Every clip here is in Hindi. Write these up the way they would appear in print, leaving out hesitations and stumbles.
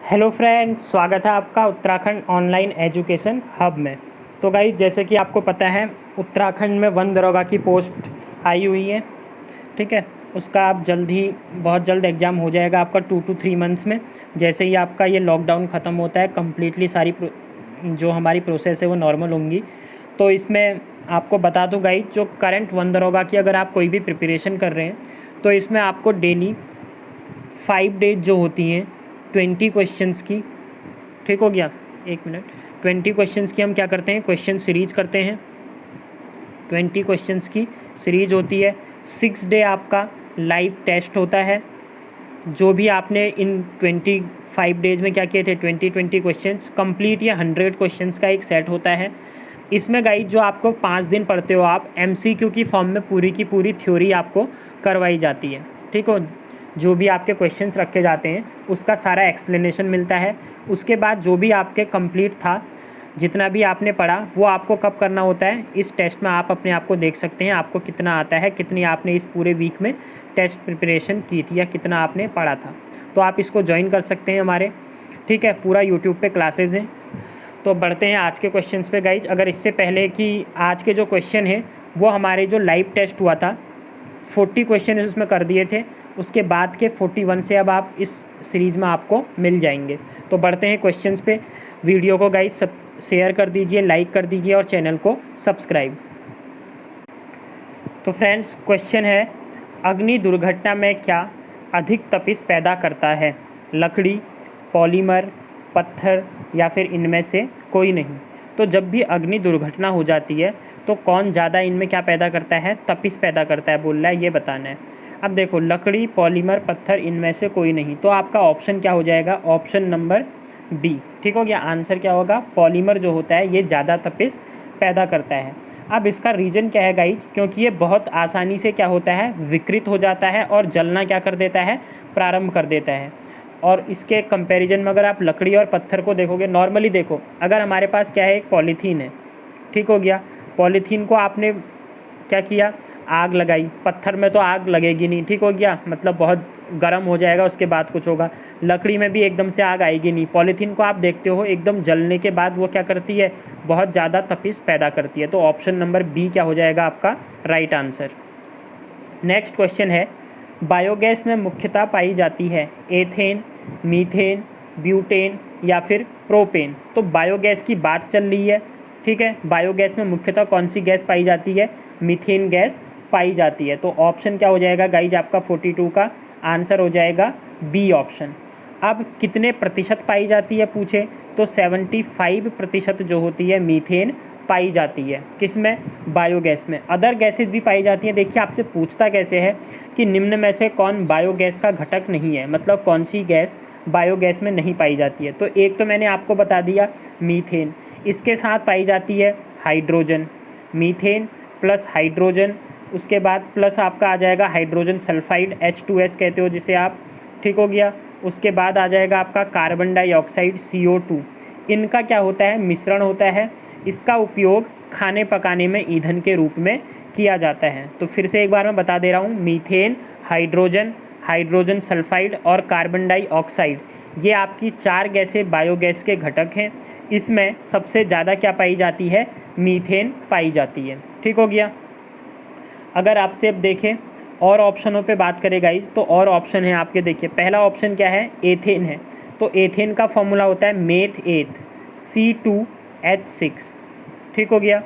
हेलो फ्रेंड्स, स्वागत है आपका उत्तराखंड ऑनलाइन एजुकेशन हब में। तो गाइस, जैसे कि आपको पता है उत्तराखंड में वन दरोगा की पोस्ट आई हुई है। ठीक है, उसका आप बहुत जल्द एग्ज़ाम हो जाएगा आपका 2 to 3 मंथ्स में। जैसे ही आपका ये लॉकडाउन ख़त्म होता है, कम्प्लीटली सारी जो हमारी प्रोसेस है वो नॉर्मल होंगी। तो इसमें आपको बता दूँ गाइस, जो करंट वन दरोगा की अगर आप कोई भी प्रिपरेशन कर रहे हैं तो इसमें आपको डेली 5 डेज जो होती हैं 20 क्वेश्चंस की, ठीक हो गया, 1 मिनट, 20 क्वेश्चंस की हम क्या करते हैं, क्वेश्चन सीरीज करते हैं। 20 क्वेश्चंस की सीरीज होती है। 6 डे आपका लाइव टेस्ट होता है। जो भी आपने इन 25 डेज में क्या किए थे, 20 क्वेश्चंस कंप्लीट या 100 क्वेश्चंस का एक सेट होता है। इसमें गाइड जो आपको 5 दिन पढ़ते हो आप, MCQ की फॉर्म में पूरी की पूरी थ्योरी आपको करवाई जाती है। ठीक हो, जो भी आपके क्वेश्चंस रखे जाते हैं उसका सारा एक्सप्लेनेशन मिलता है। उसके बाद जो भी आपके कंप्लीट था, जितना भी आपने पढ़ा, वो आपको कब करना होता है, इस टेस्ट में आप अपने आप को देख सकते हैं आपको कितना आता है, कितनी आपने इस पूरे वीक में टेस्ट प्रिपरेशन की थी या कितना आपने पढ़ा था। तो आप इसको ज्वाइन कर सकते हैं हमारे। ठीक है, पूरा यूट्यूब पे क्लासेज हैं। तो बढ़ते हैं आज के क्वेश्चंस पे गाइज। अगर इससे पहले कि आज के जो क्वेश्चन हैं वो हमारे जो लाइव टेस्ट हुआ था 40 क्वेश्चन उसमें कर दिए थे, उसके बाद के 41 से अब आप इस सीरीज़ में आपको मिल जाएंगे। तो बढ़ते हैं क्वेश्चंस पे। वीडियो को गाइज सब शेयर कर दीजिए, लाइक कर दीजिए और चैनल को सब्सक्राइब। तो फ्रेंड्स, क्वेश्चन है, अग्नि दुर्घटना में क्या अधिक तपिश पैदा करता है, लकड़ी, पॉलीमर, पत्थर या फिर इनमें से कोई नहीं। तो जब भी अग्नि दुर्घटना हो जाती है तो कौन ज़्यादा इनमें क्या पैदा करता है, तपिश पैदा करता है, बोल रहा है, ये बताना है। अब देखो, लकड़ी, पॉलीमर, पत्थर, इनमें से कोई नहीं। तो आपका ऑप्शन क्या हो जाएगा, ऑप्शन नंबर बी। ठीक हो गया, आंसर क्या होगा, पॉलीमर जो होता है ये ज़्यादा तपिश पैदा करता है। अब इसका रीज़न क्या है गाइज, क्योंकि ये बहुत आसानी से क्या होता है, विकृत हो जाता है और जलना क्या कर देता है, प्रारंभ कर देता है। और इसके कंपैरिजन में अगर आप लकड़ी और पत्थर को देखोगे, नॉर्मली देखो, अगर हमारे पास क्या है, एक पॉलीथीन है, ठीक हो गया, पॉलीथीन को आपने क्या किया, आग लगाई, पत्थर में तो आग लगेगी नहीं, ठीक हो गया, मतलब बहुत गर्म हो जाएगा उसके बाद कुछ होगा। लकड़ी में भी एकदम से आग आएगी नहीं। पॉलीथीन को आप देखते हो एकदम जलने के बाद वो क्या करती है, बहुत ज़्यादा तपिश पैदा करती है। तो ऑप्शन नंबर बी क्या हो जाएगा आपका राइट आंसर। नेक्स्ट क्वेश्चन है, बायोगैस में मुख्यतः पाई जाती है एथेन, मीथेन, ब्यूटेन या फिर प्रोपेन। तो बायोगैस की बात चल रही है। ठीक है, बायोगैस में मुख्यतः कौन सी गैस पाई जाती है, मीथेन गैस पाई जाती है। तो ऑप्शन क्या हो जाएगा गाइज आपका 42 का आंसर हो जाएगा बी ऑप्शन। अब कितने प्रतिशत पाई जाती है पूछे तो 75% जो होती है मीथेन पाई जाती है। किस में, बायोगैस में। अदर गैसेज भी पाई जाती हैं। देखिए, आपसे पूछता कैसे है कि निम्न में से कौन बायोगैस का घटक नहीं है, मतलब कौन सी गैस बायोगैस में नहीं पाई जाती है। तो एक तो मैंने आपको बता दिया मीथेन, इसके साथ पाई जाती है हाइड्रोजन, मीथेन प्लस हाइड्रोजन, उसके बाद प्लस आपका आ जाएगा हाइड्रोजन सल्फाइड, H2S कहते हो जिसे आप, ठीक हो गया। उसके बाद आ जाएगा आपका कार्बन डाइऑक्साइड CO2। इनका क्या होता है, मिश्रण होता है। इसका उपयोग खाने पकाने में ईंधन के रूप में किया जाता है। तो फिर से एक बार मैं बता दे रहा हूँ, मीथेन, हाइड्रोजन, हाइड्रोजन सल्फाइड और कार्बन डाइऑक्साइड, ये आपकी 4 गैसें बायोगैस के घटक हैं। इसमें सबसे ज़्यादा क्या पाई जाती है, मीथेन पाई जाती है। ठीक हो गया। अगर आपसे अब देखें और ऑप्शनों पे बात करें गाइज, तो और ऑप्शन है आपके, देखिए पहला ऑप्शन क्या है, एथेन है। तो एथेन का फॉर्मूला होता है मेथ एथ C2H6, ठीक हो गया।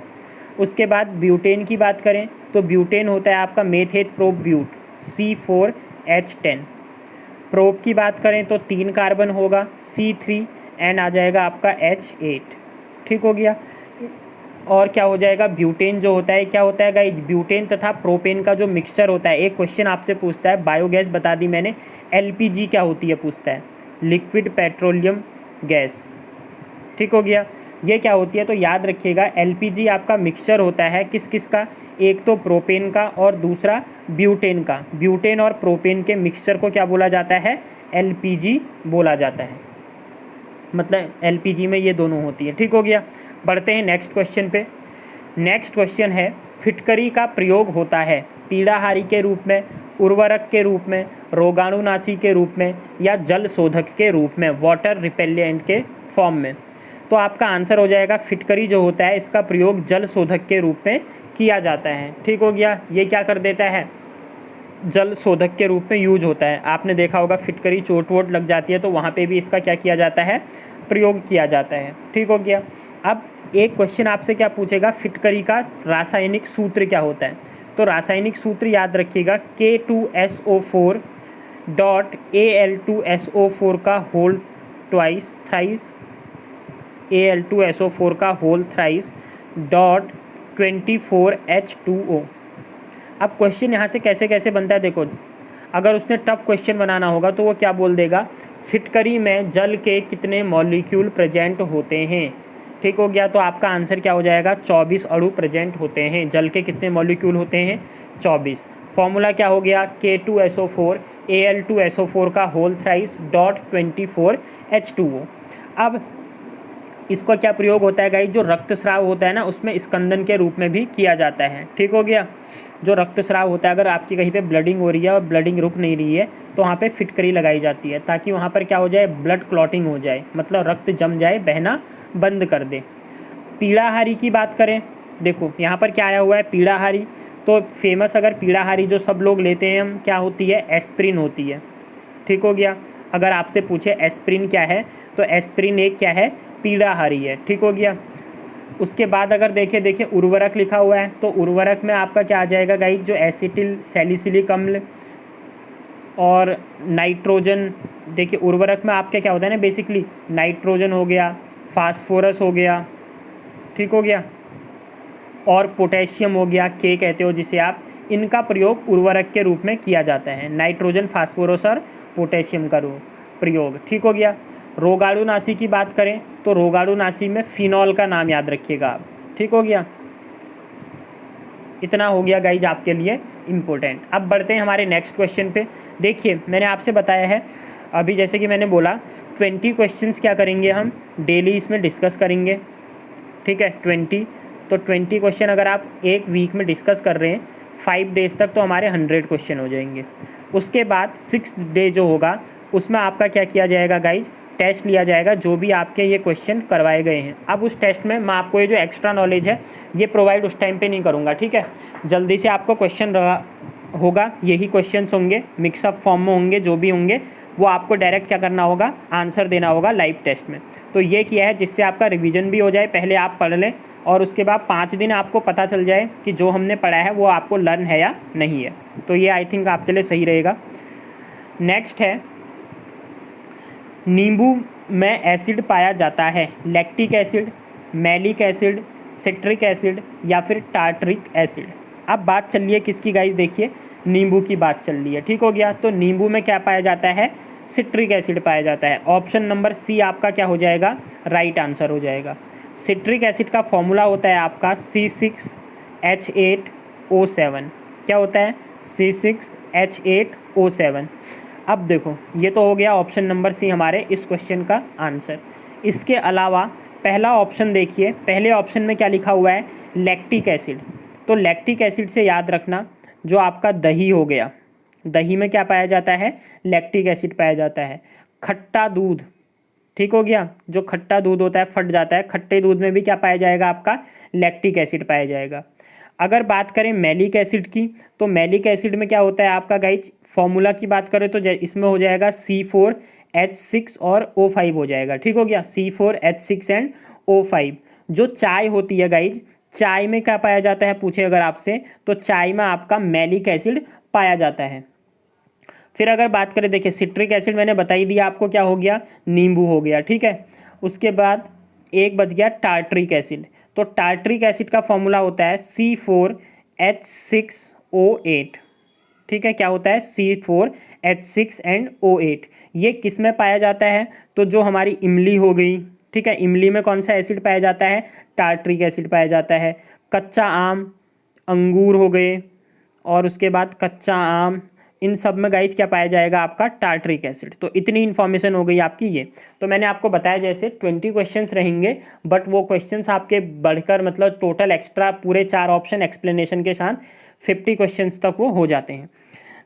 उसके बाद ब्यूटेन की बात करें तो ब्यूटेन होता है आपका मेथ एथ प्रोप ब्यूट C4H10। प्रोप की बात करें तो 3 कार्बन होगा C3 एंड आ जाएगा आपका H8, ठीक हो गया। और क्या हो जाएगा, ब्यूटेन जो होता है, क्या होता है गाइज, ब्यूटेन तथा प्रोपेन का जो मिक्सचर होता है। एक क्वेश्चन आपसे पूछता है, बायोगैस बता दी मैंने, LPG क्या होती है पूछता है, लिक्विड पेट्रोलियम गैस, ठीक हो गया। ये क्या होती है, तो याद रखिएगा LPG आपका मिक्सचर होता है किस किस का, एक तो प्रोपेन का और दूसरा ब्यूटेन का। ब्यूटेन और प्रोपेन के मिक्सचर को क्या बोला जाता है, LPG बोला जाता है। मतलब LPG में ये दोनों होती है, ठीक हो गया। बढ़ते हैं नेक्स्ट क्वेश्चन पे। नेक्स्ट क्वेश्चन है, फिटकरी का प्रयोग होता है पीड़ाहारी के रूप में, उर्वरक के रूप में, रोगाणुनाशी के रूप में या जल शोधक के रूप में, वाटर रिपेलेंट के फॉर्म में। तो आपका आंसर हो जाएगा फिटकरी जो होता है इसका प्रयोग जल शोधक के रूप में किया जाता है। ठीक हो गया, ये क्या कर देता है, जल शोधक के रूप में यूज होता है। आपने देखा होगा फिटकरी चोट वोट लग जाती है तो वहाँ पे भी इसका क्या किया जाता है, प्रयोग किया जाता है। ठीक हो गया। अब एक क्वेश्चन आपसे क्या पूछेगा, फिटकरी का रासायनिक सूत्र क्या होता है। तो रासायनिक सूत्र याद रखिएगा K2SO4 डॉट Al2SO4 का होल ट्वाइस थ्राइस Al2SO4 का होल थ्राइस डॉट 24H2O। अब क्वेश्चन यहाँ से कैसे कैसे बनता है देखो, अगर उसने टफ क्वेश्चन बनाना होगा तो वो क्या बोल देगा, फिटकरी में जल के कितने मॉलिक्यूल प्रेजेंट होते हैं। ठीक हो गया, तो आपका आंसर क्या हो जाएगा, 24 अणु प्रेजेंट होते हैं। जल के कितने मॉलिक्यूल होते हैं, 24। फॉर्मूला क्या हो गया, K2SO4 Al2SO4 का होल थ्राइस डॉट 24H2O। अब इसका क्या प्रयोग होता है गाइस, जो रक्तस्राव होता है ना उसमें स्कंदन के रूप में भी किया जाता है। ठीक हो गया, जो रक्तस्राव होता है, अगर आपकी कहीं पे ब्लडिंग हो रही है और ब्लडिंग रुक नहीं रही है तो वहाँ पे फिटकरी लगाई जाती है ताकि वहाँ पर क्या हो जाए, ब्लड क्लॉटिंग हो जाए, मतलब रक्त जम जाए, बहना बंद कर दे। पीड़ाहारी की बात करें, देखो यहाँ पर क्या आया हुआ है, पीड़ाहारी। तो फेमस अगर पीड़ाहारी जो सब लोग लेते हैं हम, क्या होती है, एस्प्रिन होती है। ठीक हो गया, अगर आपसे पूछे एस्प्रिन क्या है तो एस्प्रिन एक क्या है, पीड़ाहारी है। ठीक हो गया। उसके बाद अगर देखिए उर्वरक लिखा हुआ है तो उर्वरक में आपका क्या आ जाएगा गाइस, जो एसिटिल सैलिसिलिक अम्ल और नाइट्रोजन। देखिए उर्वरक में आपके क्या होता है ना, बेसिकली नाइट्रोजन हो गया, फास्फोरस हो गया, ठीक हो गया, और पोटेशियम हो गया, के कहते हो जिसे आप, इनका प्रयोग उर्वरक के रूप में किया जाता है। नाइट्रोजन, फास्फोरस और पोटेशियम का प्रयोग। ठीक हो गया। रोगाणुनाशी की बात करें तो रोगाणुनाशी में फिनॉल का नाम याद रखिएगा आप। ठीक हो गया, इतना हो गया गाइज आपके लिए इम्पोर्टेंट। अब बढ़ते हैं हमारे नेक्स्ट क्वेश्चन पे। देखिए मैंने आपसे बताया है अभी, जैसे कि मैंने बोला 20 क्वेश्चंस क्या करेंगे हम डेली इसमें डिस्कस करेंगे। ठीक है, 20। तो 20 क्वेश्चन अगर आप एक वीक में डिस्कस कर रहे हैं 5 डेज़ तक तो हमारे 100 क्वेश्चन हो जाएंगे। उसके बाद 6th डे जो होगा उसमें आपका क्या किया जाएगा गाइज, टेस्ट लिया जाएगा जो भी आपके ये क्वेश्चन करवाए गए हैं। अब उस टेस्ट में मैं आपको ये जो एक्स्ट्रा नॉलेज है ये प्रोवाइड उस टाइम पे नहीं करूँगा। ठीक है, जल्दी से आपको क्वेश्चन होगा, यही क्वेश्चंस होंगे, मिक्सअप फॉर्म में होंगे, जो भी होंगे वो आपको डायरेक्ट क्या करना होगा, आंसर देना होगा लाइव टेस्ट में। तो ये किया है जिससे आपका रिवीजन भी हो जाए, पहले आप पढ़ लें और उसके बाद 5 दिन आपको पता चल जाए कि जो हमने पढ़ा है वो आपको लर्न है या नहीं है। तो ये आई थिंक आपके लिए सही रहेगा। नेक्स्ट है, नींबू में एसिड पाया जाता है, lactic acid, malic acid, citric acid या फिर टार्टरिक एसिड। अब बात चल रही है किसकी गाइस, देखिए नींबू की बात चल रही है। ठीक हो गया, तो नींबू में क्या पाया जाता है, सिट्रिक एसिड पाया जाता है। ऑप्शन नंबर सी आपका क्या हो जाएगा, राइट आंसर हो जाएगा। सिट्रिक एसिड का फॉर्मूला होता है आपका C6H8O7। क्या होता है, C6H8O7। अब देखो ये तो हो गया ऑप्शन नंबर सी हमारे इस क्वेश्चन का आंसर। इसके अलावा पहला ऑप्शन देखिए, पहले ऑप्शन में क्या लिखा हुआ है, लैक्टिक एसिड। तो लैक्टिक एसिड से याद रखना जो आपका दही हो गया, दही में क्या पाया जाता है, लैक्टिक एसिड पाया जाता है। खट्टा दूध, ठीक हो गया, जो खट्टा दूध होता है फट जाता है, खट्टे दूध में भी क्या पाया जाएगा, आपका लैक्टिक एसिड पाया जाएगा। अगर बात करें मैलिक एसिड की तो मैलिक एसिड में क्या होता है आपका गाइज, फॉर्मूला की बात करें तो इसमें हो जाएगा C4H6 और O5 हो जाएगा। ठीक हो गया, C4H6 एंड O5। जो चाय होती है गाइज, चाय में क्या पाया जाता है पूछे अगर आपसे, तो चाय में आपका मैलिक एसिड पाया जाता है। फिर अगर बात करें, देखिए सिट्रिक एसिड मैंने बता ही दिया आपको, क्या हो गया, नींबू हो गया। ठीक है, उसके बाद एक बच गया टार्टरिक एसिड। तो टार्टरिक एसिड का फॉर्मूला होता है C4H6O8। ठीक है, क्या होता है, C4H6 एंड O8। ये किस में पाया जाता है, तो जो हमारी इमली हो गई, ठीक है, इमली में कौन सा एसिड पाया जाता है, टार्टरिक एसिड पाया जाता है। कच्चा आम, अंगूर हो गए, और उसके बाद कच्चा आम, इन सब में गाइस क्या पाया जाएगा, आपका टार्टरिक एसिड। तो इतनी इन्फॉर्मेशन हो गई आपकी ये। तो मैंने आपको बताया जैसे 20 क्वेश्चंस रहेंगे, बट वो क्वेश्चंस आपके बढ़कर मतलब टोटल एक्स्ट्रा पूरे 4 ऑप्शन एक्सप्लेनेशन के साथ 50 क्वेश्चंस तक वो हो जाते हैं।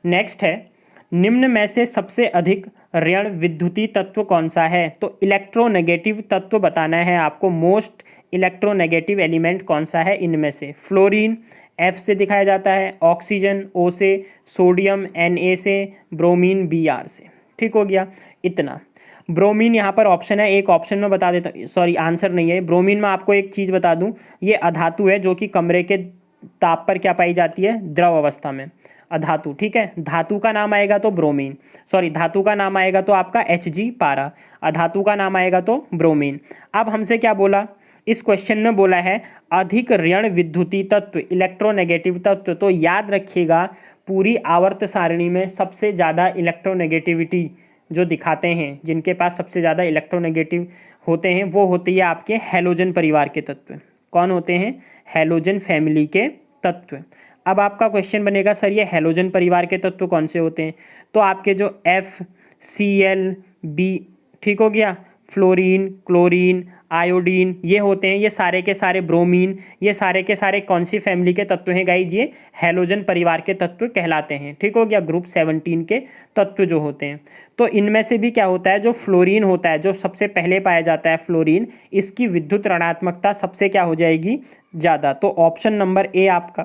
नेक्स्ट है, निम्न में से सबसे अधिक ऋण विद्युतीय तत्व कौन सा है? तो इलेक्ट्रोनेगेटिव तत्व बताना है आपको। मोस्ट इलेक्ट्रोनेगेटिव एलिमेंट कौन सा है इनमें से? फ्लोरीन F से दिखाया जाता है, ऑक्सीजन O से, सोडियम Na से, ब्रोमीन Br से। ठीक हो गया इतना। ब्रोमीन यहाँ पर ऑप्शन है, एक ऑप्शन में बता देता, सॉरी आंसर नहीं है ब्रोमीन में। आपको एक चीज़ बता दूँ, ये अधातु है जो कि कमरे के ताप पर क्या पाई जाती है? द्रव अवस्था में, अधातु। ठीक है, धातु का नाम आएगा तो ब्रोमीन, सॉरी धातु का नाम आएगा तो आपका Hg पारा, अधातु का नाम आएगा तो ब्रोमीन। अब हमसे क्या बोला इस क्वेश्चन में? बोला है अधिक ऋण विद्युतीय तत्व, इलेक्ट्रोनेगेटिव तत्व। तो याद रखिएगा, पूरी आवर्त सारणी में सबसे ज़्यादा इलेक्ट्रोनेगेटिविटी जो दिखाते हैं, जिनके पास सबसे ज़्यादा इलेक्ट्रोनेगेटिव होते हैं, वो होती है आपके हैलोजन परिवार के तत्व। कौन होते हैं? हैलोजन फैमिली के तत्व। अब आपका क्वेश्चन बनेगा सर ये हैलोजन परिवार के तत्व कौन से होते हैं? तो आपके जो FCl B, ठीक हो गया, फ्लोरीन, क्लोरीन, आयोडीन, ये होते हैं, ये सारे के सारे, ब्रोमीन, ये सारे के सारे कौन सी फैमिली के तत्व हैं गाइज? ये हैलोजन परिवार के तत्व कहलाते हैं। ठीक हो गया, ग्रुप 17 के तत्व जो होते हैं। तो इनमें से भी क्या होता है, जो फ्लोरीन होता है, जो सबसे पहले पाया जाता है फ्लोरीन, इसकी विद्युत ऋणात्मकता सबसे क्या हो जाएगी? ज़्यादा। तो ऑप्शन नंबर ए आपका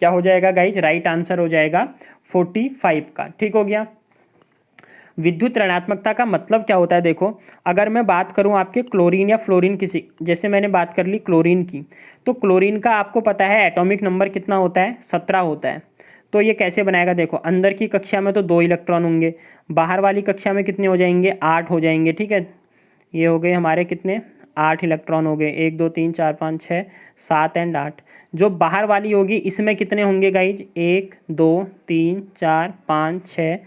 क्या हो जाएगा गाइज? राइट आंसर हो जाएगा 45 का। ठीक हो गया। विद्युत ऋणात्मकता का मतलब क्या होता है? देखो, अगर मैं बात करूं आपके क्लोरीन या फ्लोरीन, किसी, जैसे मैंने बात कर ली क्लोरीन की, तो क्लोरीन का आपको पता है एटॉमिक नंबर कितना होता है? 17 होता है। तो ये कैसे बनाएगा? देखो, अंदर की कक्षा में तो 2 इलेक्ट्रॉन होंगे, बाहर वाली कक्षा में कितने हो जाएंगे? 8 हो जाएंगे। ठीक है, ये हो गए हमारे कितने? 8 इलेक्ट्रॉन हो गए, 1 2 3 4 5 6 7 एंड 8। जो बाहर वाली होगी इसमें कितने होंगे गाइज? 1 2 3 4 5 6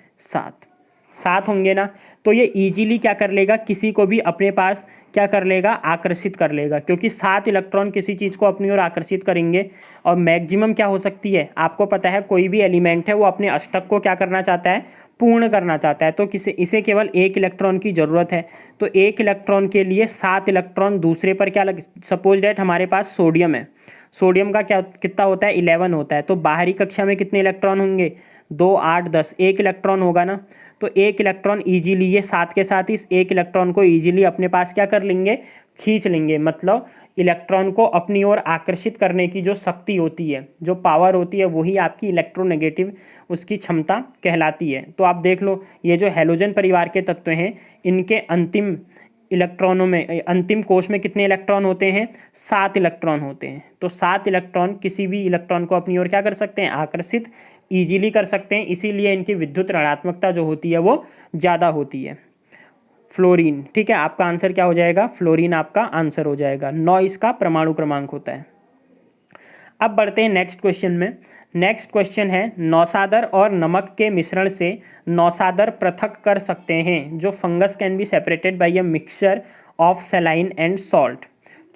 7 होंगे ना। तो ये इजीली क्या कर लेगा? किसी को भी अपने पास क्या कर लेगा? आकर्षित कर लेगा, क्योंकि 7 इलेक्ट्रॉन किसी चीज़ को अपनी ओर आकर्षित करेंगे। और मैक्सिमम क्या हो सकती है? आपको पता है कोई भी एलिमेंट है वो अपने अष्टक को क्या करना चाहता है? पूर्ण करना चाहता है। तो इसे केवल 1 इलेक्ट्रॉन की ज़रूरत है। तो 1 इलेक्ट्रॉन के लिए 7 इलेक्ट्रॉन दूसरे पर क्या सपोज डेट हमारे पास सोडियम है, सोडियम का क्या कितना होता है? 11 होता है। तो बाहरी कक्षा में कितने इलेक्ट्रॉन होंगे? 2 8 10, 1 इलेक्ट्रॉन होगा ना। तो 1 इलेक्ट्रॉन ईजिली, ये 7 के साथ इस 1 इलेक्ट्रॉन को ईजिली अपने पास क्या कर लेंगे? खींच लेंगे। मतलब इलेक्ट्रॉन को अपनी ओर आकर्षित करने की जो शक्ति होती है, जो पावर होती है, वही आपकी इलेक्ट्रोनेगेटिव उसकी क्षमता कहलाती है। तो आप देख लो, ये जो हैलोजन परिवार के तत्व हैं, इनके अंतिम इलेक्ट्रॉनों में, अंतिम कोश में कितने इलेक्ट्रॉन होते हैं? 7 इलेक्ट्रॉन होते हैं। तो 7 इलेक्ट्रॉन किसी भी इलेक्ट्रॉन को अपनी ओर क्या कर सकते हैं? आकर्षित ईजिली कर सकते हैं। इसीलिए इनकी विद्युत ऋणात्मकता जो होती है वो ज़्यादा होती है। फ्लोरीन, ठीक है, आपका आंसर क्या हो जाएगा? फ्लोरीन आपका आंसर हो जाएगा। 9 इसका परमाणु क्रमांक होता है। अब बढ़ते हैं नेक्स्ट क्वेश्चन में। नेक्स्ट क्वेश्चन है, नौसादर और नमक के मिश्रण से नौसादर पृथक कर सकते हैं। जो fungus can be separated by a mixture of saline and salt.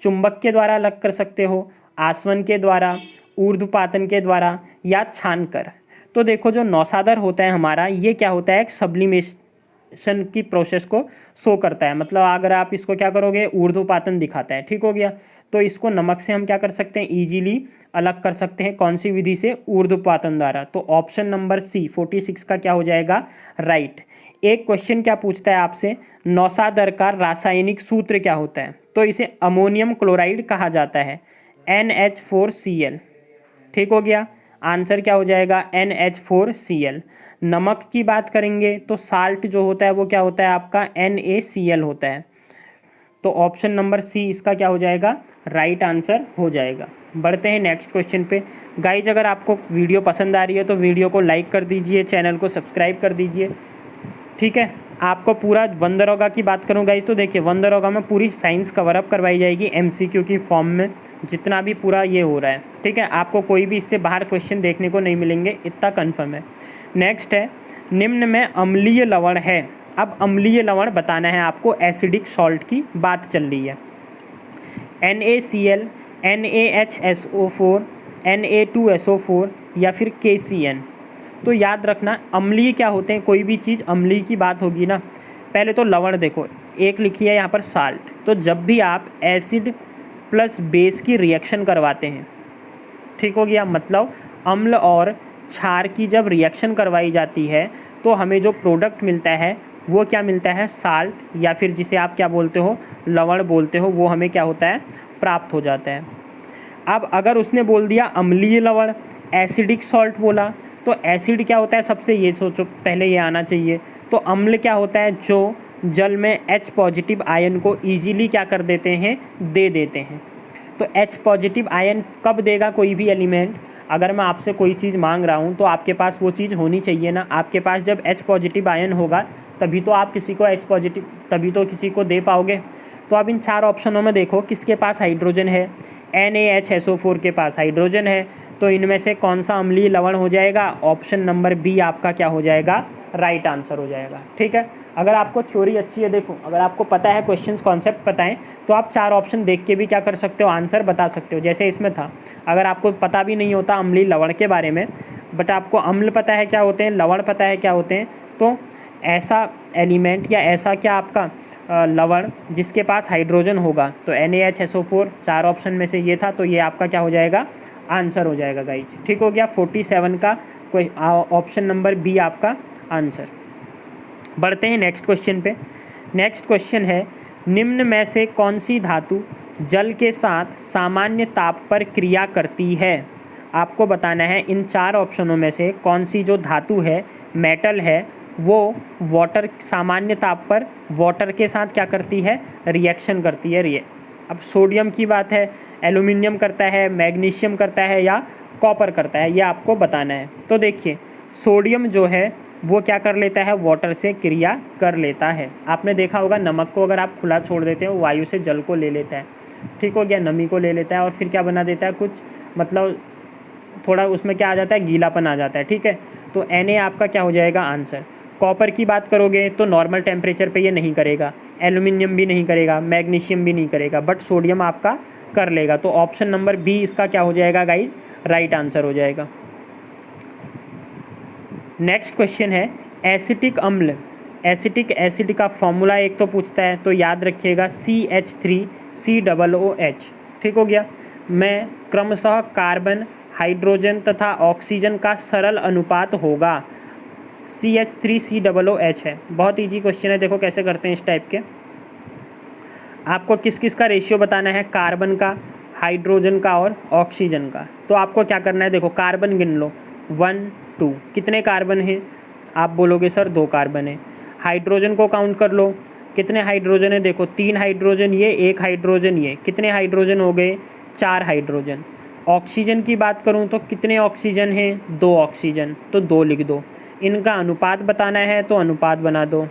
चुंबक के द्वारा अलग कर सकते हो, आसवन के द्वारा, ऊर्ध्वपातन के द्वारा, या छान कर। तो देखो, जो नौसादर होता है हमारा, ये क्या होता है? एक सब्लिमेशन की प्रोसेस को शो करता है। मतलब अगर आप इसको क्या करोगे? ऊर्ध्वपातन दिखाता है। ठीक हो गया। तो इसको नमक से हम क्या कर सकते हैं? ईजिली अलग कर सकते हैं। कौन सी विधि से? ऊर्ध्वपातन द्वारा। तो ऑप्शन नंबर सी 46 का क्या हो जाएगा? राइट। एक क्वेश्चन क्या पूछता है आपसे, नौसादर का रासायनिक सूत्र क्या होता है? तो इसे अमोनियम क्लोराइड कहा जाता है, NH4Cl। ठीक हो गया, आंसर क्या हो जाएगा? NH4Cl। नमक की बात करेंगे तो साल्ट जो होता है वो क्या होता है आपका? NaCl होता है। तो ऑप्शन नंबर सी इसका क्या हो जाएगा? राइट आंसर हो जाएगा। बढ़ते हैं नेक्स्ट क्वेश्चन पे। गाइज, अगर आपको वीडियो पसंद आ रही है तो वीडियो को लाइक कर दीजिए, चैनल को सब्सक्राइब कर दीजिए। ठीक है, आपको पूरा वनदरोगा की बात करूँ गाइज, तो देखिए वनदरोगा में पूरी साइंस कवर अप करवाई जाएगी MCQ की फॉर्म में, जितना भी पूरा ये हो रहा है। ठीक है, आपको कोई भी इससे बाहर क्वेश्चन देखने को नहीं मिलेंगे, इतना कन्फर्म है। नेक्स्ट है, निम्न में अम्लीय लवण है। अब अम्लीय लवण बताना है आपको, एसिडिक सॉल्ट की बात चल रही है। NaCl, NaHSO4, Na2SO4 या फिर KCN। तो याद रखना, अम्लीय क्या होते हैं? कोई भी चीज़ अम्लीय की बात होगी ना, पहले तो लवण देखो, एक लिखी है यहाँ पर साल्ट। तो जब भी आप एसिड प्लस बेस की रिएक्शन करवाते हैं, ठीक हो गया, मतलब अम्ल और क्षार की जब रिएक्शन करवाई जाती है तो हमें जो प्रोडक्ट मिलता है वो क्या मिलता है, साल्ट, या फिर जिसे आप क्या बोलते हो, लवण बोलते हो, वो हमें क्या होता है, प्राप्त हो जाता है। अब अगर उसने बोल दिया अम्लीय लवण, एसिडिक सॉल्ट बोला, तो एसिड क्या होता है, सबसे ये सोचो, पहले ये आना चाहिए। तो अम्ल क्या होता है, जो जल में H पॉजिटिव आयन को ईजिली क्या कर देते हैं, दे देते हैं। तो H पॉजिटिव आयन कब देगा कोई भी एलिमेंट, अगर मैं आपसे कोई चीज़ मांग रहा हूँ तो आपके पास वो चीज़ होनी चाहिए ना। आपके पास जब H पॉजिटिव आयन होगा तभी तो आप किसी को H पॉजिटिव, तभी तो किसी को दे पाओगे। तो अब इन 4 ऑप्शनों में देखो किसके पास हाइड्रोजन है, NaHSO4 के पास हाइड्रोजन है। तो इनमें से कौन सा अम्लीय लवण हो जाएगा, ऑप्शन नंबर बी आपका क्या हो जाएगा, राइट आंसर हो जाएगा। ठीक है, अगर आपको थ्योरी अच्छी है, देखो अगर आपको पता है, क्वेश्चंस कॉन्सेप्ट पता है, तो आप 4 ऑप्शन देख के भी क्या कर सकते हो, आंसर बता सकते हो। जैसे इसमें था, अगर आपको पता भी नहीं होता अम्लीय लवण के बारे में, बट आपको अम्ल पता है क्या होते हैं, लवण पता है क्या होते हैं, तो ऐसा एलिमेंट या ऐसा क्या आपका लवण जिसके पास हाइड्रोजन होगा, तो NaHSO4 4 ऑप्शन में से ये था, तो ये आपका क्या हो जाएगा, आंसर हो जाएगा गाइज। ठीक हो गया, 47 का कोई ऑप्शन नंबर बी आपका आंसर। बढ़ते हैं नेक्स्ट क्वेश्चन पे। नेक्स्ट क्वेश्चन है, निम्न में से कौन सी धातु जल के साथ सामान्य ताप पर क्रिया करती है। आपको बताना है इन 4 ऑप्शनों में से कौन सी जो धातु है, मेटल है, वो वाटर, सामान्य ताप पर वाटर के साथ क्या करती है, रिएक्शन करती है। अब सोडियम की बात है, एल्यूमिनियम करता है, मैग्नीशियम करता है या कॉपर करता है, ये आपको बताना है। तो देखिए सोडियम जो है वो क्या कर लेता है, वाटर से क्रिया कर लेता है। आपने देखा होगा नमक को अगर आप खुला छोड़ देते हो, वायु से जल को ले लेता है, ठीक हो गया, नमी को ले लेता है और फिर क्या बना देता है, कुछ मतलब थोड़ा उसमें क्या आ जाता है, गीलापन आ जाता है। ठीक है, तो Na आपका क्या हो जाएगा, आंसर। कॉपर की बात करोगे तो नॉर्मल टेम्परेचर पे ये नहीं करेगा, एल्यूमिनियम भी नहीं करेगा, मैग्नीशियम भी नहीं करेगा, बट सोडियम आपका कर लेगा। तो ऑप्शन नंबर बी इसका क्या हो जाएगा गाइज, राइट आंसर हो जाएगा। नेक्स्ट क्वेश्चन है, एसिटिक अम्ल, एसिटिक एसिड का फॉर्मूला एक तो पूछता है, तो याद रखिएगा CH3COOH। ठीक हो गया। मैं क्रमशः कार्बन, हाइड्रोजन तथा ऑक्सीजन का सरल अनुपात होगा, CH3COOH है। बहुत इजी क्वेश्चन है, देखो कैसे करते हैं इस टाइप के। आपको किस किस का रेशियो बताना है, कार्बन का, हाइड्रोजन का और ऑक्सीजन का। तो आपको क्या करना है, देखो कार्बन गिन लो, 1 2, कितने कार्बन हैं, आप बोलोगे सर 2 कार्बन है। हाइड्रोजन को काउंट कर लो, कितने हाइड्रोजन है, देखो 3 हाइड्रोजन ये, 1 हाइड्रोजन ये, कितने हाइड्रोजन हो गए, 4 हाइड्रोजन। ऑक्सीजन की बात करूँ तो कितने ऑक्सीजन हैं, 2 ऑक्सीजन, तो 2 लिख दो। इनका अनुपात बताना है तो अनुपात बना दो,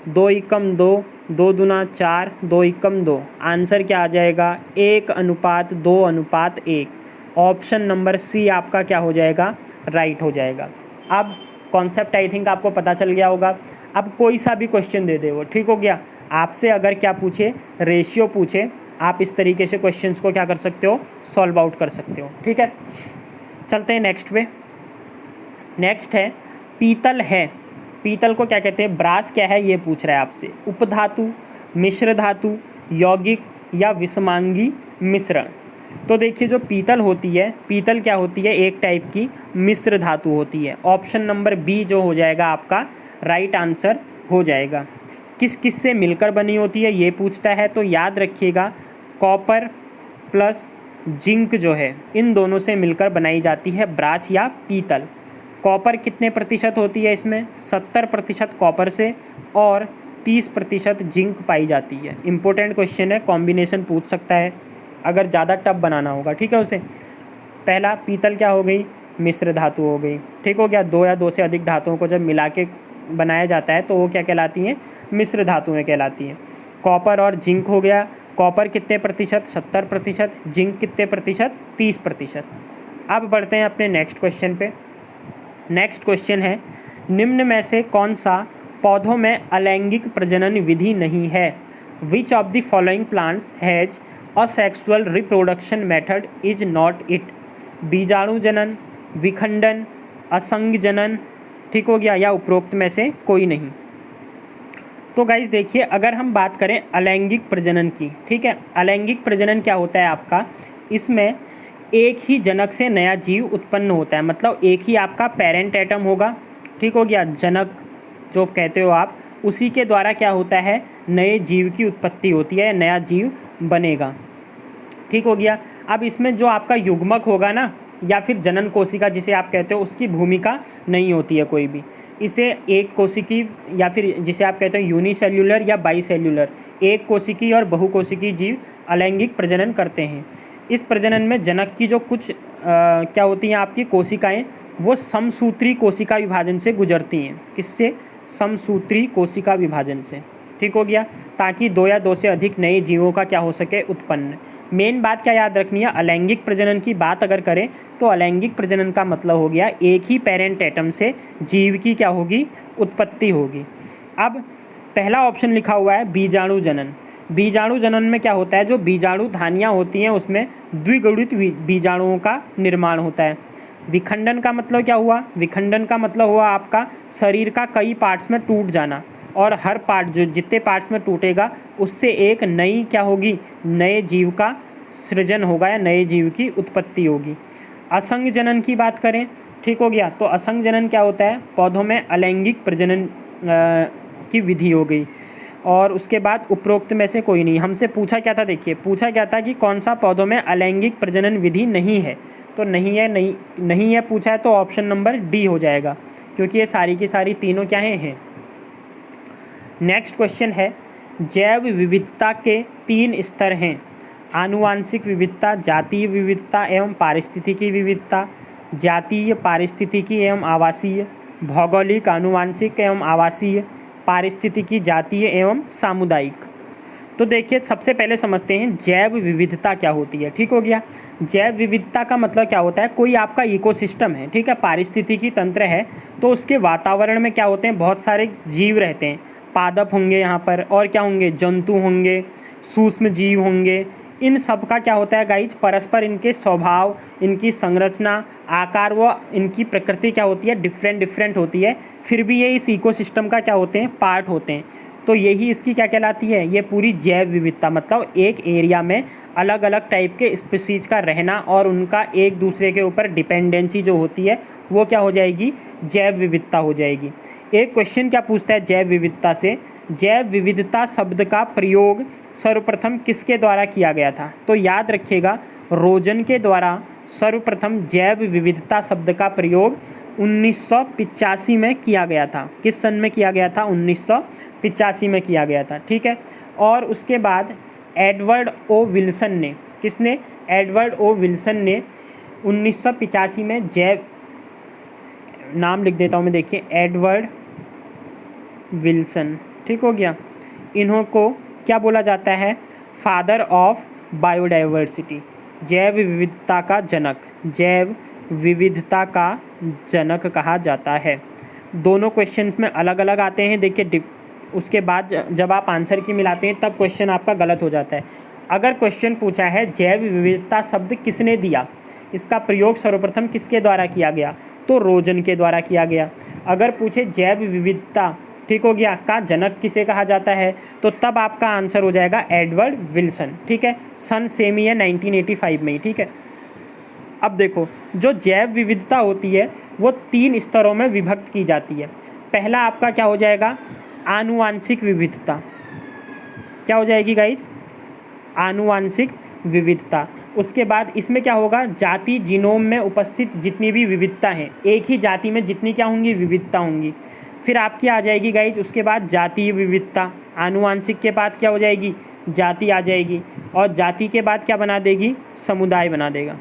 2 एकम 2, 2 दूना 4, 2 एकम 2, आंसर क्या आ जाएगा, 1:2:1। ऑप्शन नंबर सी आपका क्या हो जाएगा, राइट हो जाएगा। अब कॉन्सेप्ट आई थिंक आपको पता चल गया होगा। अब कोई सा भी क्वेश्चन दे दे वो, ठीक हो गया, आपसे अगर क्या पूछे, रेशियो पूछे, आप इस तरीके से क्वेश्चंस को क्या कर सकते हो, सॉल्व आउट कर सकते हो। ठीक है, चलते हैं नेक्स्ट पे। नेक्स्ट है पीतल है, पीतल को क्या कहते हैं, ब्रास क्या है ये पूछ रहा है आपसे। उपधातु, मिश्र धातु, यौगिक या विषमांगी मिश्रण। तो देखिए जो पीतल होती है, पीतल क्या होती है, एक टाइप की मिश्र धातु होती है। ऑप्शन नंबर बी जो हो जाएगा आपका राइट आंसर हो जाएगा। किस किस से मिलकर बनी होती है ये पूछता है, तो याद रखिएगा कॉपर प्लस जिंक जो है, इन दोनों से मिलकर बनाई जाती है ब्रास या पीतल। कॉपर कितने प्रतिशत होती है इसमें, 70% कॉपर से और 30% जिंक पाई जाती है। इंपॉर्टेंट क्वेश्चन है, कॉम्बिनेशन पूछ सकता है अगर ज़्यादा टफ बनाना होगा। ठीक है, उसे पहला पीतल क्या हो गई, मिश्र धातु हो गई। ठीक हो गया, 2 या 2 से अधिक धातुओं को जब मिला के बनाया जाता है तो वो क्या कहलाती हैं, मिश्र धातुएँ कहलाती हैं। कॉपर और जिंक हो गया, कॉपर कितने प्रतिशत, 70%, जिंक कितने प्रतिशत, 30%। अब बढ़ते हैं अपने नेक्स्ट क्वेश्चन पे। नेक्स्ट क्वेश्चन है, निम्न में से कौन सा पौधों में अलैंगिक प्रजनन विधि नहीं है। Which of the following plants has asexual reproduction method is not it. बीजाणु जनन, विखंडन, असंग जनन, ठीक हो गया, या उपरोक्त में से कोई नहीं। तो गाइज देखिए, अगर हम बात करें अलैंगिक प्रजनन की, ठीक है, अलैंगिक प्रजनन क्या होता है आपका, इसमें एक ही जनक से नया जीव उत्पन्न होता है, मतलब एक ही आपका पेरेंट एटम होगा, ठीक हो गया, जनक जो कहते हो आप, उसी के द्वारा क्या होता है, नए जीव की उत्पत्ति होती है, नया जीव बनेगा, ठीक हो गया। अब इसमें जो आपका युग्मक होगा ना, या फिर जनन कोशिका जिसे आप कहते हो, उसकी भूमिका नहीं होती है कोई भी। इसे एक कोशिकी या फिर जिसे आप कहते हो यूनिसेल्युलर या बाईसेल्युलर, एक कोशिकी और बहुकोशिकीय जीव अलैंगिक प्रजनन करते हैं। इस प्रजनन में जनक की जो कुछ क्या होती हैं आपकी कोशिकाएं, वो समसूत्री कोशिका विभाजन से गुजरती हैं। किससे? समसूत्री कोशिका विभाजन से, ठीक हो गया, ताकि दो या दो से अधिक नए जीवों का क्या हो सके, उत्पन्न। मेन बात क्या याद रखनी है, अलैंगिक प्रजनन की बात अगर करें तो अलैंगिक प्रजनन का मतलब हो गया एक ही पेरेंट एटम से जीव की क्या होगी, उत्पत्ति होगी। अब पहला ऑप्शन लिखा हुआ है बीजाणु जनन। बीजाणु जनन में क्या होता है, जो बीजाणु धानियाँ होती हैं उसमें द्विगुणित बीजाणुओं का निर्माण होता है। विखंडन का मतलब क्या हुआ, विखंडन का मतलब हुआ आपका शरीर का कई पार्ट्स में टूट जाना, और हर पार्ट जो जितने पार्ट्स में टूटेगा उससे एक नई क्या होगी, नए जीव का सृजन होगा या नए जीव की उत्पत्ति होगी। असंग जनन की बात करें, ठीक हो गया, तो असंग जनन क्या होता है, पौधों में अलैंगिक प्रजनन की विधि हो गई। और उसके बाद उपरोक्त में से कोई नहीं। हमसे पूछा क्या था, देखिए पूछा क्या था कि कौन सा पौधों में अलैंगिक प्रजनन विधि नहीं है, तो नहीं है, नहीं है पूछा है, तो ऑप्शन नंबर डी हो जाएगा, क्योंकि ये सारी की सारी तीनों क्या हैं। नेक्स्ट क्वेश्चन है, जैव विविधता के 3 स्तर हैं, आनुवांशिक विविधता, जातीय विविधता एवं पारिस्थितिकी विविधता, जातीय, पारिस्थितिकी एवं आवासीय, भौगोलिक, आनुवांशिक एवं आवासीय, पारिस्थितिकी, जातीय एवं सामुदायिक। तो देखिए सबसे पहले समझते हैं जैव विविधता क्या होती है, ठीक हो गया। जैव विविधता का मतलब क्या होता है, कोई आपका इकोसिस्टम है, ठीक है, पारिस्थितिकी तंत्र है, तो उसके वातावरण में क्या होते हैं, बहुत सारे जीव रहते हैं, पादप होंगे यहाँ पर, और क्या होंगे, जंतु होंगे, सूक्ष्म जीव होंगे। इन सब का क्या होता है गाइज, परस्पर इनके स्वभाव, इनकी संरचना, आकार व इनकी प्रकृति क्या होती है, डिफरेंट होती है, फिर भी ये इस इकोसिस्टम का क्या होते हैं, पार्ट होते हैं। तो यही इसकी क्या कहलाती है, ये पूरी जैव विविधता, मतलब एक एरिया में अलग अलग टाइप के स्पीसीज का रहना और उनका एक दूसरे के ऊपर डिपेंडेंसी जो होती है वो क्या हो जाएगी, जैव विविधता हो जाएगी। एक क्वेश्चन क्या पूछता है जैव विविधता से, जैव विविधता शब्द का प्रयोग सर्वप्रथम किसके द्वारा किया गया था, तो याद रखिएगा रोजन के द्वारा सर्वप्रथम जैव विविधता शब्द का प्रयोग 1985 में किया गया था। किस सन में किया गया था, 1985 में किया गया था, ठीक है। और उसके बाद एडवर्ड ओ विल्सन ने, किसने, एडवर्ड ओ विल्सन ने 1985 में जैव, नाम लिख देता हूँ मैं, देखिए एडवर्ड विल्सन, ठीक हो गया, इन्हों को क्या बोला जाता है, फादर ऑफ बायोडाइवर्सिटी, जैव विविधता का जनक, जैव विविधता का जनक कहा जाता है। दोनों क्वेश्चंस में अलग अलग आते हैं, देखिए उसके बाद जब आप आंसर की मिलाते हैं तब क्वेश्चन आपका गलत हो जाता है। अगर क्वेश्चन पूछा है जैव विविधता शब्द किसने दिया, इसका प्रयोग सर्वप्रथम किसके द्वारा किया गया, तो रोजन के द्वारा किया गया। अगर पूछे जैव विविधता, ठीक हो गया, का जनक किसे कहा जाता है, तो तब आपका आंसर हो जाएगा एडवर्ड विल्सन, ठीक है, सन सेम ही है 1985 में ही, ठीक है। अब देखो जो जैव विविधता होती है वो 3 स्तरों में विभक्त की जाती है। पहला आपका क्या हो जाएगा, आनुवांशिक विविधता, क्या हो जाएगी गाइज, आनुवांशिक विविधता। उसके बाद इसमें क्या होगा, जाति जीनोम में उपस्थित जितनी भी विविधता हैं, एक ही जाति में जितनी क्या होंगी, विविधता होंगी। फिर आपकी आ जाएगी गाइज उसके बाद जातीय विविधता, आनुवांशिक के बाद क्या हो जाएगी, जाति आ जाएगी, और जाति के बाद क्या बना देगी, समुदाय बना देगा।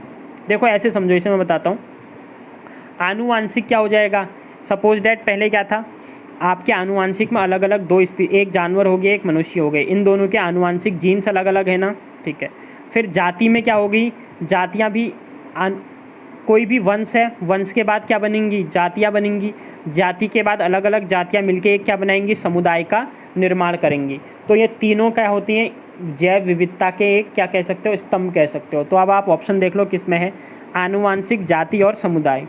देखो ऐसे समझो, इसे मैं बताता हूँ। आनुवांशिक क्या हो जाएगा, सपोज डैट पहले क्या था आपके आनुवांशिक में अलग अलग दो एक जानवर हो गए, एक मनुष्य हो गए, इन दोनों के आनुवांशिक जीन्स अलग अलग है ना, ठीक है। फिर जाति में क्या होगी, जातियाँ भी कोई भी वंश है, वंश के बाद क्या बनेंगी, जातियाँ बनेंगी, जाति के बाद अलग अलग जातियाँ मिलके एक क्या बनाएंगी, समुदाय का निर्माण करेंगी। तो ये तीनों क्या होती हैं, जैव विविधता के एक क्या कह सकते हो, स्तंभ कह सकते हो। तो अब आप ऑप्शन देख लो किस में है, आनुवांशिक, जाति और समुदाय।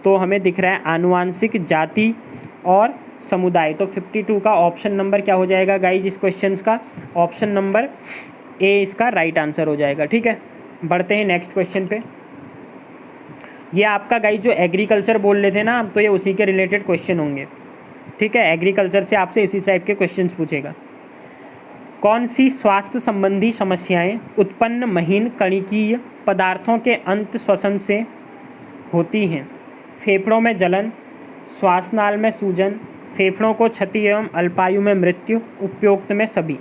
तो हमें दिख रहा है आनुवांशिक, जाति और समुदाय। तो 52 का ऑप्शन नंबर क्या हो जाएगा गाइज, इस क्वेश्चन का ऑप्शन नंबर ए इसका राइट आंसर हो जाएगा, ठीक है। बढ़ते हैं नेक्स्ट क्वेश्चन पे। ये आपका गाइस जो एग्रीकल्चर बोल रहे थे ना, तो ये उसी के रिलेटेड क्वेश्चन होंगे, ठीक है। एग्रीकल्चर से आपसे इसी टाइप के क्वेश्चंस पूछेगा। कौन सी स्वास्थ्य संबंधी समस्याएं उत्पन्न महीन कणिकीय पदार्थों के अंत श्वसन से होती हैं? फेफड़ों में जलन, श्वासनाल में सूजन, फेफड़ों को क्षति एवं अल्पायु में मृत्यु, उपरोक्त में सभी।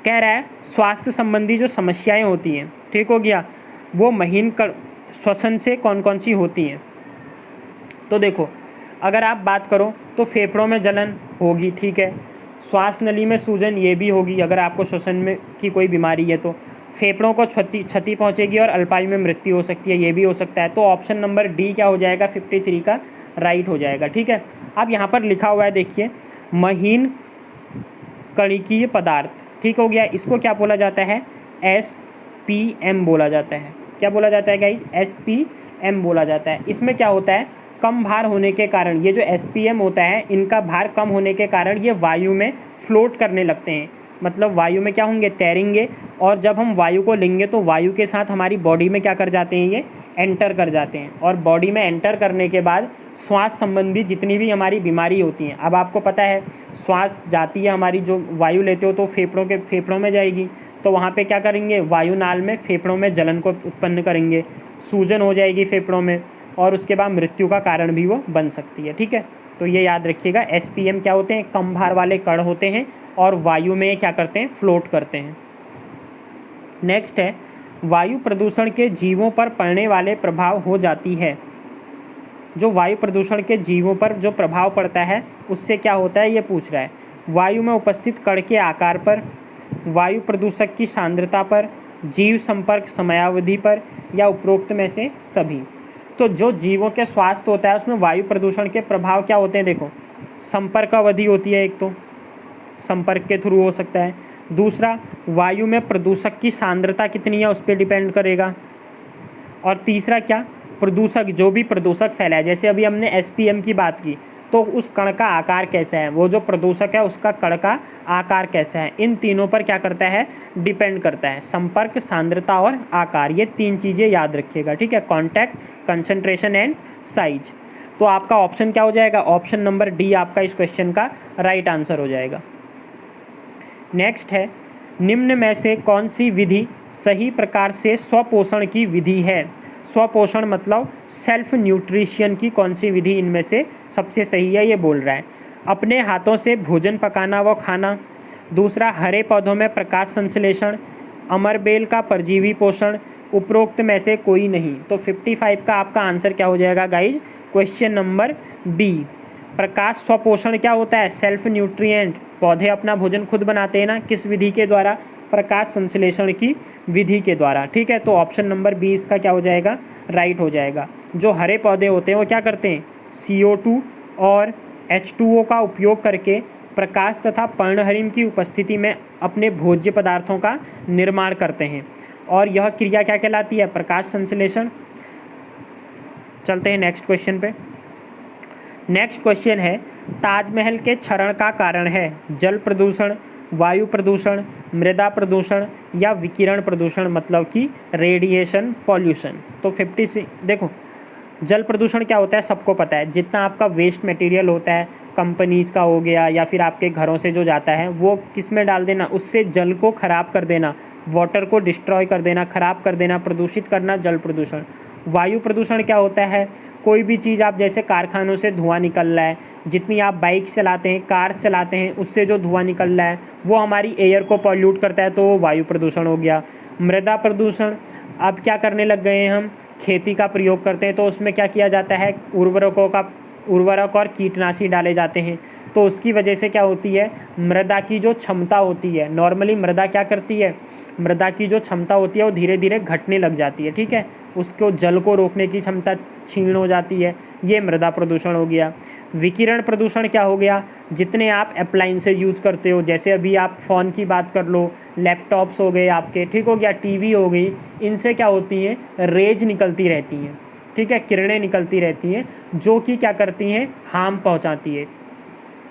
कह रहा है स्वास्थ्य संबंधी जो समस्याएं होती हैं, ठीक हो गया, वो महीन श्वसन से कौन कौन सी होती हैं। तो देखो, अगर आप बात करो तो फेफड़ों में जलन होगी, ठीक है। श्वास नली में सूजन ये भी होगी अगर आपको श्वसन में की कोई बीमारी है तो। फेफड़ों को क्षति पहुंचेगी और अल्पायु में मृत्यु हो सकती है, ये भी हो सकता है। तो ऑप्शन नंबर डी क्या हो जाएगा, 53 का राइट हो जाएगा, ठीक है। अब यहाँ पर लिखा हुआ है देखिए, महीन कणिकीय पदार्थ, ठीक हो गया। इसको क्या बोला जाता है, SPM बोला जाता है। क्या बोला जाता है गाइज, SPM बोला जाता है। इसमें क्या होता है, कम भार होने के कारण ये जो SPM होता है, इनका भार कम होने के कारण ये वायु में फ्लोट करने लगते हैं, मतलब वायु में क्या होंगे, तैरेंगे। और जब हम वायु को लेंगे तो वायु के साथ हमारी बॉडी में क्या कर जाते हैं, ये एंटर कर जाते हैं। और बॉडी में एंटर करने के बाद श्वास संबंधी जितनी भी हमारी बीमारी होती हैं, अब आपको पता है श्वास जाती है हमारी, जो वायु लेते हो तो फेफड़ों में जाएगी, तो वहाँ पे क्या करेंगे, वायुनाल में फेफड़ों में जलन को उत्पन्न करेंगे, सूजन हो जाएगी फेफड़ों में, और उसके बाद मृत्यु का कारण भी वो बन सकती है, ठीक है। तो ये याद रखिएगा, SPM क्या होते हैं, कम भार वाले कण होते हैं और वायु में क्या करते हैं, फ्लोट करते हैं। नेक्स्ट है, वायु प्रदूषण के जीवों पर पड़ने वाले प्रभाव हो जाती है। जो वायु प्रदूषण के जीवों पर जो प्रभाव पड़ता है उससे क्या होता है, ये पूछ रहा है। वायु में उपस्थित कण के आकार पर, वायु प्रदूषक की सांद्रता पर, जीव संपर्क समयावधि पर, या उपरोक्त में से सभी। तो जो जीवों के स्वास्थ्य होता है उसमें वायु प्रदूषण के प्रभाव क्या होते हैं, देखो, संपर्क अवधि होती है, एक तो संपर्क के थ्रू हो सकता है। दूसरा, वायु में प्रदूषक की सांद्रता कितनी है उस पर डिपेंड करेगा। और तीसरा क्या, प्रदूषक, जो भी प्रदूषक फैलाए, जैसे अभी हमने SPM की बात की, तो उस कण का आकार कैसा है, वो जो प्रदूषक है उसका कण का आकार कैसा है, इन तीनों पर क्या करता है, डिपेंड करता है। संपर्क, सांद्रता और आकार, ये 3 चीज़ें याद रखिएगा, ठीक है। Contact, concentration and size. तो आपका ऑप्शन क्या हो जाएगा, ऑप्शन नंबर डी आपका इस क्वेश्चन का राइट आंसर हो जाएगा। नेक्स्ट है, निम्न में से कौन सी विधि सही प्रकार से स्वपोषण की विधि है। स्वपोषण मतलब सेल्फ न्यूट्रिशन की कौन सी विधि इनमें से सबसे सही है, ये बोल रहा है। अपने हाथों से भोजन पकाना व खाना। दूसरा, हरे पौधों में प्रकाश संश्लेषण। अमरबेल का परजीवी पोषण। उपरोक्त में से कोई नहीं। तो 55 का आपका आंसर क्या हो जाएगा गाइज, क्वेश्चन नंबर बी। प्रकाश स्वपोषण क्या होता है, सेल्फ न्यूट्रिएंट। पौधे अपना भोजन खुद बनाते हैं ना, किस विधि के द्वारा, प्रकाश संश्लेषण की विधि के द्वारा, ठीक है। तो ऑप्शन नंबर बी इसका क्या हो जाएगा, राइट हो जाएगा। जो हरे पौधे होते हैं वो क्या करते हैं, CO2 और H2O का उपयोग करके प्रकाश तथा पर्णहरिम की उपस्थिति में अपने भोज्य पदार्थों का निर्माण करते हैं, और यह क्रिया क्या कहलाती है, प्रकाश संश्लेषण। चलते हैं नेक्स्ट क्वेश्चन पे। नेक्स्ट क्वेश्चन है, ताजमहल के क्षरण का कारण है जल प्रदूषण, वायु प्रदूषण, मृदा प्रदूषण, या विकिरण प्रदूषण, मतलब कि रेडिएशन पॉल्यूशन। तो 56, देखो जल प्रदूषण क्या होता है सबको पता है, जितना आपका वेस्ट मटेरियल होता है कंपनीज का हो गया या फिर आपके घरों से जो जाता है वो किस में डाल देना, उससे जल को ख़राब कर देना, वाटर को डिस्ट्रॉय कर देना, ख़राब कर देना, प्रदूषित करना, जल प्रदूषण। वायु प्रदूषण क्या होता है, कोई भी चीज़ आप जैसे कारखानों से धुआं निकल रहा है, जितनी आप बाइक्स चलाते हैं, कार्स चलाते हैं, उससे जो धुआं निकल रहा है वो हमारी एयर को पॉल्यूट करता है, तो वो वायु प्रदूषण हो गया। मृदा प्रदूषण, अब क्या करने लग गए हैं हम, खेती का प्रयोग करते हैं तो उसमें क्या किया जाता है, उर्वरक और कीटनाशी डाले जाते हैं, तो उसकी वजह से क्या होती है, मृदा की जो क्षमता होती है, नॉर्मली मृदा क्या करती है, मृदा की जो क्षमता होती है वो धीरे धीरे घटने लग जाती है, ठीक है, उसको जल को रोकने की क्षमता क्षीण हो जाती है, ये मृदा प्रदूषण हो गया। विकिरण प्रदूषण क्या हो गया, जितने आप अप्लाइंसेज यूज़ करते हो, जैसे अभी आप फ़ोन की बात कर लो, लैपटॉप्स हो गए आपके, ठीक हो गया, टीवी हो गई, इनसे क्या होती हैं, रेज निकलती रहती हैं, ठीक है, किरणें निकलती रहती हैं जो कि क्या करती हैं, हार्म पहुंचाती है,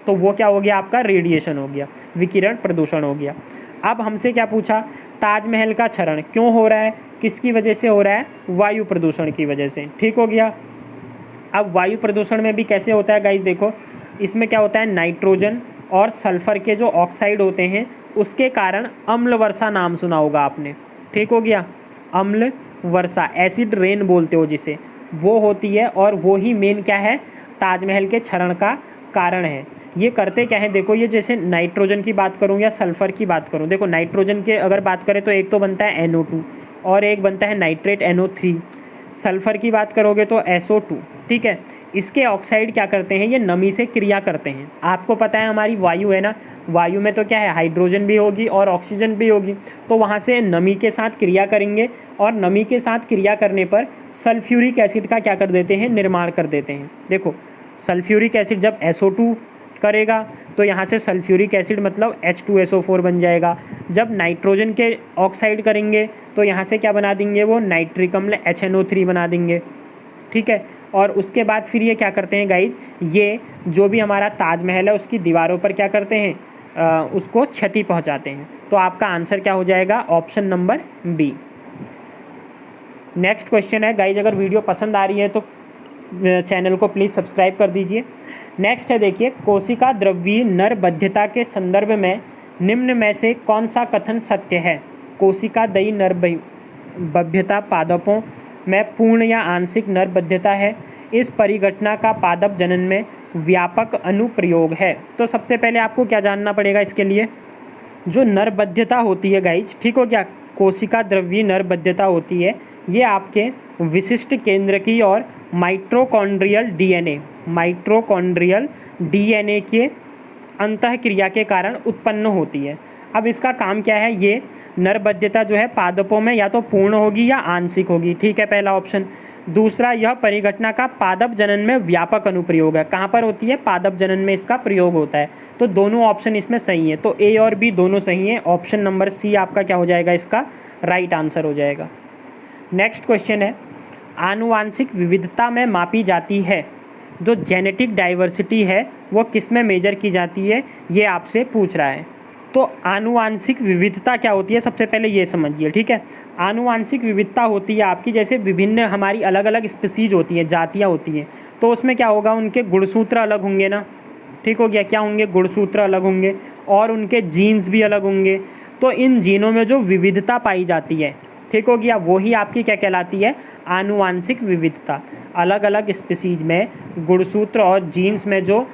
तो वो क्या हो गया आपका, रेडिएशन हो गया, विकिरण प्रदूषण हो गया। अब हमसे क्या पूछा, ताजमहल का क्षरण क्यों हो रहा है, किसकी वजह से हो रहा है, वायु प्रदूषण की वजह से, ठीक हो गया। अब वायु प्रदूषण में भी कैसे होता है गाइस, देखो इसमें क्या होता है, नाइट्रोजन और सल्फर के जो ऑक्साइड होते हैं उसके कारण अम्ल वर्षा नाम सुना होगा आपने, ठीक हो गया, अम्ल वर्षा, एसिड रेन बोलते हो जिसे, वो होती है और वो ही मेन क्या है, ताजमहल के क्षरण का कारण है। ये करते क्या है, देखो ये जैसे नाइट्रोजन की बात करूँ या सल्फ़र की बात करूँ, देखो नाइट्रोजन के अगर बात करें तो एक तो बनता है NO2 और एक बनता है नाइट्रेट NO3, सल्फ़र की बात करोगे तो SO2, ठीक है। इसके ऑक्साइड क्या करते हैं, ये नमी से क्रिया करते हैं। आपको पता है हमारी वायु है ना, वायु में तो क्या है, हाइड्रोजन भी होगी और ऑक्सीजन भी होगी, तो वहाँ से नमी के साथ क्रिया करेंगे और नमी के साथ क्रिया करने पर सल्फ्यूरिक एसिड का क्या कर देते हैं, निर्माण कर देते हैं। देखो सल्फ्यूरिक एसिड जब SO2 करेगा तो यहाँ से सल्फ्यूरिक एसिड मतलब H2SO4 बन जाएगा। जब नाइट्रोजन के ऑक्साइड करेंगे तो यहाँ से क्या बना देंगे, वो नाइट्रिक अम्ल HNO3 बना देंगे, ठीक है। और उसके बाद फिर ये क्या करते हैं गाइज, ये जो भी हमारा ताजमहल है उसकी दीवारों पर क्या करते हैं, उसको क्षति पहुँचाते हैं। तो आपका आंसर क्या हो जाएगा, option number B. Next question है गाइज, अगर वीडियो पसंद आ रही है तो चैनल को प्लीज़ सब्सक्राइब कर दीजिए। नेक्स्ट है देखिए, कोशिका द्रव्यीय नरबद्धता के संदर्भ में निम्न में से कौन सा कथन सत्य है। कोशिका दयी नरबद्धता पादपों में पूर्ण या आंशिक नरबद्धता है। इस परिघटना का पादप जनन में व्यापक अनुप्रयोग है। तो सबसे पहले आपको क्या जानना पड़ेगा इसके लिए, जो नरबद्धता होती है गाइज, ठीक हो क्या, कोशिका द्रव्यीय नरबद्धता होती है, ये आपके विशिष्ट केंद्रकीय और माइटोकॉन्ड्रियल डीएनए के अंतःक्रिया के कारण उत्पन्न होती है। अब इसका काम क्या है, ये नरबद्धता जो है पादपों में या तो पूर्ण होगी या आंशिक होगी, ठीक है, पहला ऑप्शन। दूसरा, यह परिघटना का पादप जनन में व्यापक अनुप्रयोग है। कहाँ पर होती है, पादप जनन में इसका प्रयोग होता है। तो दोनों ऑप्शन इसमें सही है, तो ए और बी दोनों सही हैं। ऑप्शन नंबर सी आपका क्या हो जाएगा, इसका राइट आंसर हो जाएगा। नेक्स्ट क्वेश्चन है, आनुवांशिक विविधता में मापी जाती है जो जेनेटिक डाइवर्सिटी है वो किस में मेजर की जाती है, ये आपसे पूछ रहा है। तो आनुवांशिक विविधता क्या होती है, सबसे पहले ये समझिए, ठीक है। आनुवांशिक विविधता होती है आपकी, जैसे विभिन्न हमारी अलग अलग स्पीसीज होती हैं, जातियाँ होती हैं, तो उसमें क्या होगा, उनके गुणसूत्र अलग होंगे ना, ठीक हो गया, क्या होंगे, गुणसूत्र अलग होंगे और उनके जीन्स भी अलग होंगे। तो इन जीनों में जो विविधता पाई जाती है, ठीक हो गया, वही आपकी क्या कहलाती है, आनुवांशिक विविधता। अलग अलग स्पीसीज में गुणसूत्र और जीन्स में जो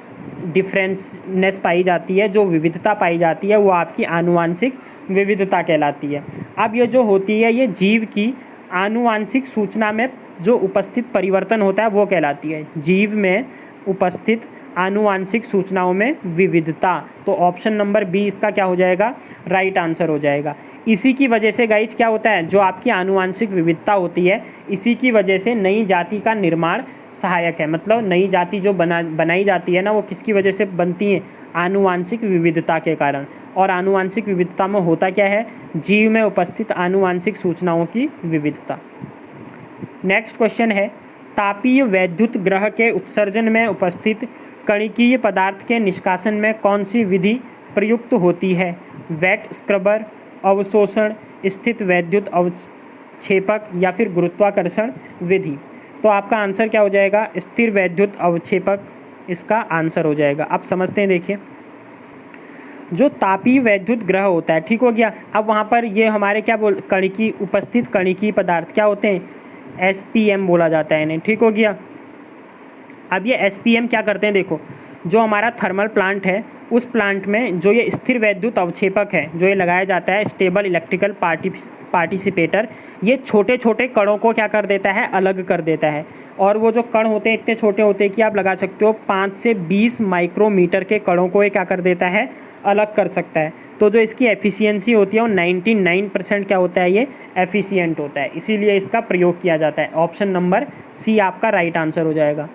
डिफरेंसनेस पाई जाती है, जो विविधता पाई जाती है, वो आपकी आनुवांशिक विविधता कहलाती है। अब ये जो होती है, ये जीव की आनुवांशिक सूचना में जो उपस्थित परिवर्तन होता है वो कहलाती है, जीव में उपस्थित आनुवांशिक सूचनाओं में विविधता। तो ऑप्शन नंबर बी इसका क्या हो जाएगा, राइट आंसर हो जाएगा। इसी की वजह से गाइज क्या होता है, जो आपकी आनुवांशिक विविधता होती है, इसी की वजह से नई जाति का निर्माण सहायक है। मतलब नई जाति जो बनाई जाती है ना, वो किसकी वजह से बनती हैं, आनुवांशिक विविधता के कारण। और आनुवांशिक विविधता में होता क्या है, जीव में उपस्थित आनुवांशिक सूचनाओं की विविधता। नेक्स्ट क्वेश्चन है, तापीय वैद्युत ग्रह के उत्सर्जन में उपस्थित कणिकीय पदार्थ के निष्कासन में कौन सी विधि प्रयुक्त होती है। वेट स्क्रबर, अवशोषण, स्थित वैद्युत अवक्षेपक या फिर गुरुत्वाकर्षण विधि। तो आपका आंसर क्या हो जाएगा, स्थिर वैद्युत अवक्षेपक इसका आंसर हो जाएगा। अब समझते हैं, देखिए जो तापीय वैद्युत ग्रह होता है, ठीक हो गया, अब वहाँ पर ये हमारे क्या कणिकी उपस्थित कणिकीय पदार्थ क्या होते हैं, SPM बोला जाता है इन्हें, ठीक हो गया। अब ये SPM क्या करते हैं, देखो जो हमारा थर्मल प्लांट है, उस प्लांट में जो ये स्थिर वैद्युत अवक्षेपक है, जो ये लगाया जाता है, स्टेबल इलेक्ट्रिकल पार्टिसिपेटर, ये छोटे छोटे कणों को क्या कर देता है, अलग कर देता है। और वो जो कण होते हैं इतने छोटे होते हैं कि आप लगा सकते हो 5 से 20 माइक्रोमीटर के कणों को ये क्या कर देता है, अलग कर सकता है। तो जो इसकी एफिशिएंसी होती है वो 99% क्या होता है, ये एफिशिएंट होता है, इसीलिए इसका प्रयोग किया जाता है। ऑप्शन नंबर सी आपका राइट आंसर हो जाएगा।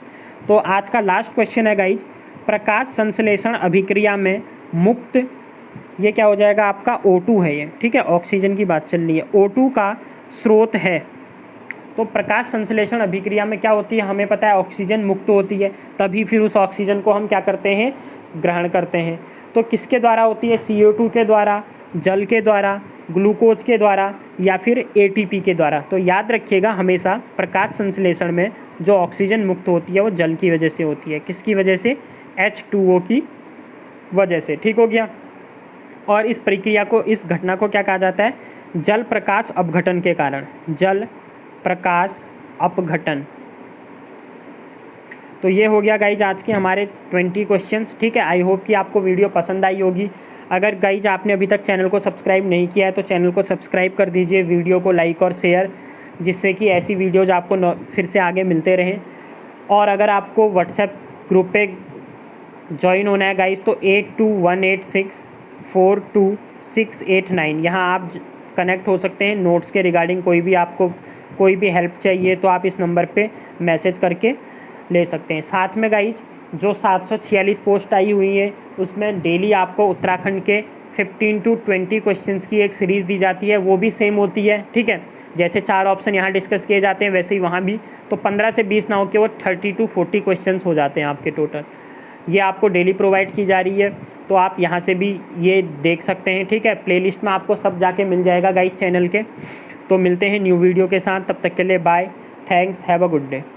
तो आज का लास्ट क्वेश्चन है गाइज, प्रकाश संश्लेषण अभिक्रिया में मुक्त, ये क्या हो जाएगा आपका, O2 है ये, ठीक है, ऑक्सीजन की बात चल रही है, O2 का स्रोत है। तो प्रकाश संश्लेषण अभिक्रिया में क्या होती है, हमें पता है ऑक्सीजन मुक्त होती है, तभी फिर उस ऑक्सीजन को हम क्या करते हैं, ग्रहण करते हैं। तो किसके द्वारा होती है, CO2 के द्वारा। जल के द्वारा, ग्लूकोज के द्वारा या फिर एटीपी के द्वारा। तो याद रखिएगा हमेशा प्रकाश संश्लेषण में जो ऑक्सीजन मुक्त होती है वो जल की वजह से होती है। किसकी वजह से? H2O की वजह से। ठीक हो गया। और इस प्रक्रिया को, इस घटना को क्या कहा जाता है? जल प्रकाश अपघटन के कारण। जल प्रकाश अपघटन। तो ये हो गया गाइज आज के हमारे 20 क्वेश्चंस। ठीक है, आई होप कि आपको वीडियो पसंद आई होगी। अगर गाइज आपने अभी तक चैनल को सब्सक्राइब नहीं किया है तो चैनल को सब्सक्राइब कर दीजिए, वीडियो को लाइक और शेयर, जिससे कि ऐसी वीडियोज़ आपको फिर से आगे मिलते रहें। और अगर आपको व्हाट्सएप ग्रुप पे ज्वाइन होना है गाइज तो 8218642689 यहाँ आप कनेक्ट हो सकते हैं। नोट्स के रिगार्डिंग आपको कोई भी हेल्प चाहिए तो आप इस नंबर पे मैसेज करके ले सकते हैं। साथ में गाइज जो 746 पोस्ट आई हुई है उसमें डेली आपको उत्तराखंड के 15 to 20 क्वेश्चंस की एक सीरीज़ दी जाती है, वो भी सेम होती है। ठीक है, जैसे 4 ऑप्शन यहाँ डिस्कस किए जाते हैं वैसे ही वहाँ भी। तो 15 से 20 ना हो के वो 30 to 40 क्वेश्चंस हो जाते हैं आपके टोटल। ये आपको डेली प्रोवाइड की जा रही है, तो आप यहाँ से भी ये देख सकते हैं। ठीक है, प्लेलिस्ट में आपको सब जाके मिल जाएगा गाइज चैनल के। तो मिलते हैं न्यू वीडियो के साथ, तब तक के लिए bye, thanks, have a good day.